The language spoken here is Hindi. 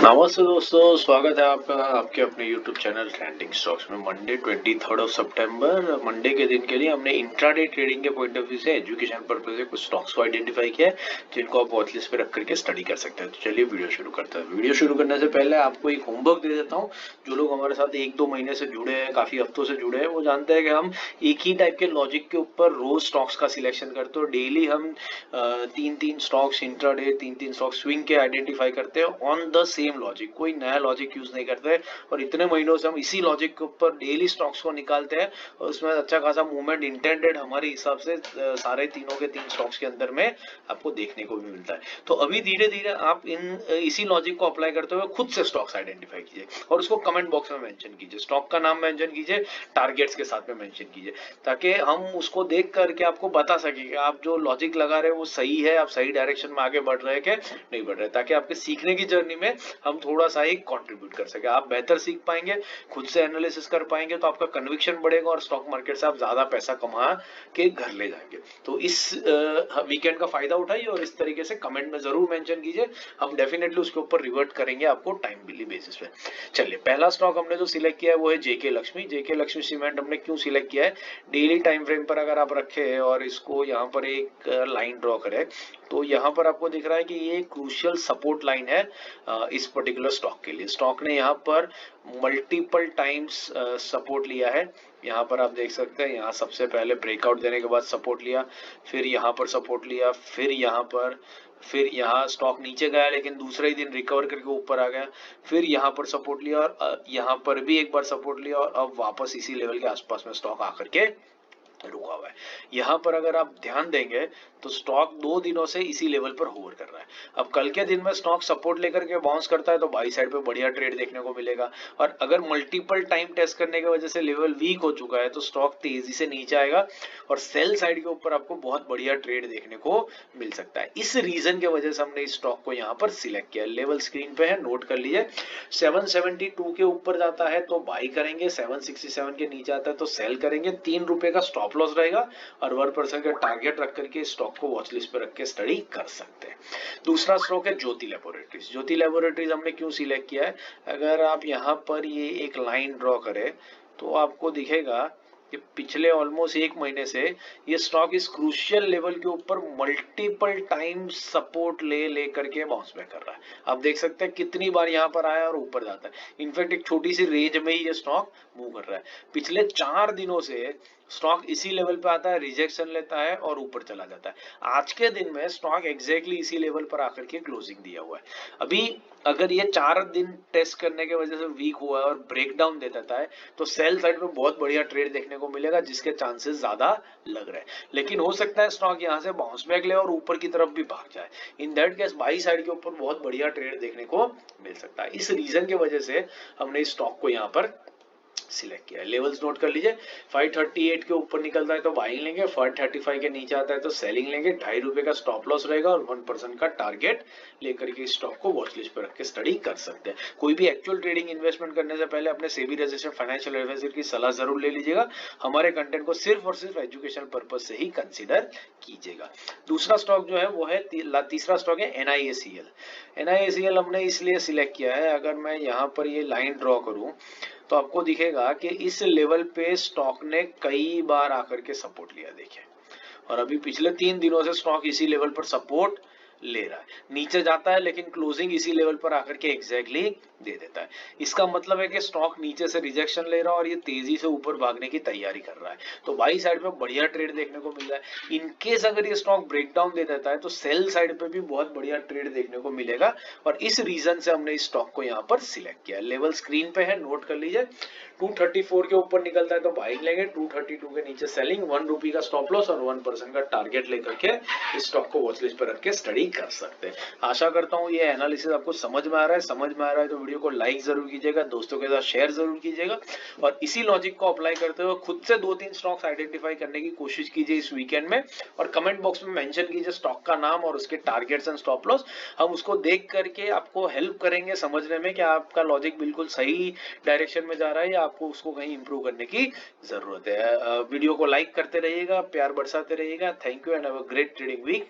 नमस्ते दोस्तों, स्वागत है आपका आपके अपने YouTube चैनल ट्रेंडिंग स्टॉक्स में। मंडे 23 सितंबर मंडे के दिन के लिए हमने इंट्राडे ट्रेडिंग के पॉइंट ऑफ व्यू से एजुकेशन पर्पज से कुछ स्टॉक्स को आइडेंटिफाई किया है जिनको आप वॉच लिस्ट पे रख करके स्टडी कर सकते हैं। तो चलिए वीडियो शुरू करते हैं। वीडियो शुरू करने से पहले आपको एक होमवर्क दे देता हूँ। जो लोग हमारे साथ 1-2 महीने से जुड़े हैं, काफी हफ्तों से जुड़े हैं, वो जानते हैं कि हम एक ही टाइप के लॉजिक के ऊपर रोज स्टॉक्स का सिलेक्शन करते हैं। डेली हम 3-3 स्टॉक्स इंट्राडे, 3-3 स्टॉक स्विंग के आइडेंटिफाई करते हैं ऑन द सेम लॉजिक। कोई नया लॉजिक यूज नहीं करते और इतने महीनों से हम इसी लॉजिक के ऊपर डेली स्टॉक्स को निकालते हैं और उसमें अच्छा खासा मूवमेंट इंटेंडेड हमारे हिसाब से सारे तीनों के तीन स्टॉक्स के अंदर में आपको देखने को भी मिलता है। तो अभी धीरे धीरे आप इसी लॉजिक को अप्लाई करते हुए खुद से स्टॉक्स आइडेंटिफाई कीजिए और उसको कमेंट बॉक्स में मेंशन कीजिए। स्टॉक का नाम मेंशन कीजिए, टारगेट्स के साथ में मेंशन कीजिए, ताकि हम उसको देख करके आपको बता सके कि आप जो लॉजिक लगा रहे हैं वो सही है, आप सही डायरेक्शन में आगे बढ़ रहे हैं कि नहीं बढ़ रहे, ताकि आपके सीखने की जर्नी में हम थोड़ा सा ही कंट्रीब्यूट कर सके। आप बेहतर सीख पाएंगे, खुद से एनालिसिस कर पाएंगे, तो आपका कन्विक्शन बढ़ेगा और स्टॉक मार्केट से आप ज्यादा पैसा कमा के घर ले जाएंगे। तो इस वीकेंड का फायदा उठाइए और इस तरीके से कमेंट में जरूर मेंशन कीजिए। हम डेफिनेटली उसके ऊपर रिवर्ट करेंगे आपको टाइम बिली बेसिस पे। चलिए, पहला स्टॉक हमने जो सिलेक्ट किया है वो है जेके लक्ष्मी। जेके लक्ष्मी सीमेंट हमने क्यों सिलेक्ट किया है? डेली टाइम फ्रेम पर अगर आप रखे और इसको यहाँ पर एक लाइन ड्रॉ करें तो यहाँ पर आपको दिख रहा है कि ये क्रूशियल सपोर्ट लाइन है इस पर्टिकुलर स्टॉक के लिए। स्टॉक ने यहाँ पर मल्टीपल टाइम्स सपोर्ट लिया है। यहाँ पर आप देख सकते हैं, यहाँ सबसे पहले ब्रेकआउट देने के बाद सपोर्ट लिया, फिर यहाँ पर सपोर्ट लिया, फिर यहाँ स्टॉक नीचे गया लेकिन दूसरे ही दिन रिकवर करके ऊपर आ गया, फिर यहाँ पर सपोर्ट लिया और यहाँ पर भी एक बार सपोर्ट लिया और अब वापस इसी लेवल के आसपास में स्टॉक आकर के रुका हुआ है। यहाँ पर अगर आप ध्यान देंगे तो स्टॉक 2 दिनों से इसी लेवल पर होवर कर रहा है। अब कल के दिन में स्टॉक सपोर्ट लेकर के बाउंस करता है तो बाई साइड पे बढ़िया ट्रेड देखने को मिलेगा, और अगर मल्टीपल टाइम टेस्ट करने की वजह से लेवल वीक हो चुका है तो स्टॉक तेजी से नीचे आएगा और सेल साइड के ऊपर आपको बहुत बढ़िया ट्रेड देखने को मिल सकता है। इस रीजन की वजह से हमने इस स्टॉक को यहाँ पर सिलेक्ट किया। लेवल स्क्रीन पे है, नोट कर लीजिए। 772 के ऊपर जाता है तो बाई करेंगे, 767 के नीचे आता है तो सेल करेंगे। 3 रुपए का स्टॉप लॉस रहेगा और 1% का टारगेट रख करके स्टॉक को वॉच लिस्ट पे रख के स्टडी कर सकते हैं। दूसरा स्टॉक है ज्योति लैबोरेटरीज। ज्योति लैबोरेटरीज हमने क्यों सिलेक्ट किया है? अगर आप यहाँ पर ये एक लाइन ड्रॉ करें तो आपको दिखेगा कि पिछले ऑलमोस्ट 1 महीने से ये स्टॉक इस क्रूशियल लेवल के ऊपर मल्टीपल टाइम सपोर्ट ले करके बाउंस बैक कर रहा है। आप देख सकते हैं कितनी बार यहाँ पर आया और ऊपर जाता है। इनफैक्ट एक छोटी सी रेंज में ही ये स्टॉक मूव कर रहा है। पिछले 4 दिनों से स्टॉक इसी लेवल पे आता है, रिजेक्शन लेता है और ऊपर चला जाता है। आज के दिन में स्टॉक एग्जैक्टली इसी लेवल पर आकर के क्लोजिंग दिया हुआ है। अभी अगर ये 4 दिन टेस्ट करने के वजह से वीक हुआ है और ब्रेक डाउन दे देता है तो सेल साइड में बहुत बढ़िया ट्रेड देखने को मिलेगा, जिसके चांसेस ज्यादा लग रहे हैं। लेकिन हो सकता है स्टॉक यहाँ से बाउंस बैक ले और ऊपर की तरफ भी भाग जाए। In that case by side के ऊपर बहुत बढ़िया ट्रेड देखने को मिल सकता है। इस रीजन की वजह से हमने इस स्टॉक को यहाँ पर सिलेक्ट किया है। लेवल्स नोट कर लीजिए। 538 के ऊपर निकलता है तो बाइंग लेंगे, 535 के नीचे आता है तो सेलिंग लेंगे। 2.5 रुपए का स्टॉप लॉस रहेगा और 1% का टारगेट लेकर के स्टॉक को वॉच लिस्ट पर रख के स्टडी कर सकते हैं। कोई भी एक्चुअल ट्रेडिंग इन्वेस्टमेंट करने से पहले अपने सेबी रजिस्टर्ड फाइनेंशियल एडवाइजर की सलाह जरूर ले लीजिएगा। हमारे कंटेंट को सिर्फ और सिर्फ एजुकेशन पर्पज से ही कंसिडर कीजिएगा। दूसरा स्टॉक जो है वो है तीसरा स्टॉक है NIACL। NIACL हमने इसलिए सिलेक्ट किया है, अगर मैं यहाँ पर ये लाइन ड्रॉ करूं तो आपको दिखेगा कि इस लेवल पे स्टॉक ने कई बार आकर के सपोर्ट लिया, देखिए, और अभी पिछले 3 दिनों से स्टॉक इसी लेवल पर सपोर्ट ले रहा है। नीचे जाता है लेकिन क्लोजिंग इसी लेवल पर आकर के एग्जैक्टली दे देता है। इसका मतलब है कि स्टॉक नीचे से रिजेक्शन ले रहा है और ये तेजी से ऊपर भागने की तैयारी कर रहा है, तो बाई साइड पे बढ़िया ट्रेड देखने को मिल रहा है। इनकेस अगर ये स्टॉक ब्रेकडाउन दे देता है तो सेल साइड पे भी बहुत बढ़िया ट्रेड देखने को मिलेगा, और इस रीजन से हमने इस स्टॉक को यहाँ पर सिलेक्ट किया। लेवल स्क्रीन पे है, नोट कर लीजिए। 234 के ऊपर निकलता है तो बाइंग लेंगे, 232 के नीचे सेलिंग, 1 रुपी का स्टॉप लॉस और 1% का टारगेट लेकर के इस स्टॉक को वॉच लिस्ट पर रख के स्टडी कर सकते हैं। आशा करता हूँ ये एनालिसिस आपको समझ में आ रहा है। समझ में आ रहा है तो वीडियो को लाइक जरूर कीजिएगा, दोस्तों के साथ शेयर जरूर कीजिएगा, और इसी लॉजिक को अप्लाई करते हुए खुद से 2-3 स्टॉक्स आइडेंटिफाई करने की कोशिश कीजिए इस वीकेंड में, और कमेंट बॉक्स में मेंशन कीजिए स्टॉक का नाम और उसके टारगेट्स एंड स्टॉप लॉस। हम उसको देख करके आपको हेल्प करेंगे समझने में कि आपका लॉजिक बिल्कुल सही डायरेक्शन में जा रहा है या आपको उसको कहीं इंप्रूव करने की जरूरत है। वीडियो को लाइक करते रहिएगा, प्यार बरसाते रहिएगा। Thank you and have a great trading week.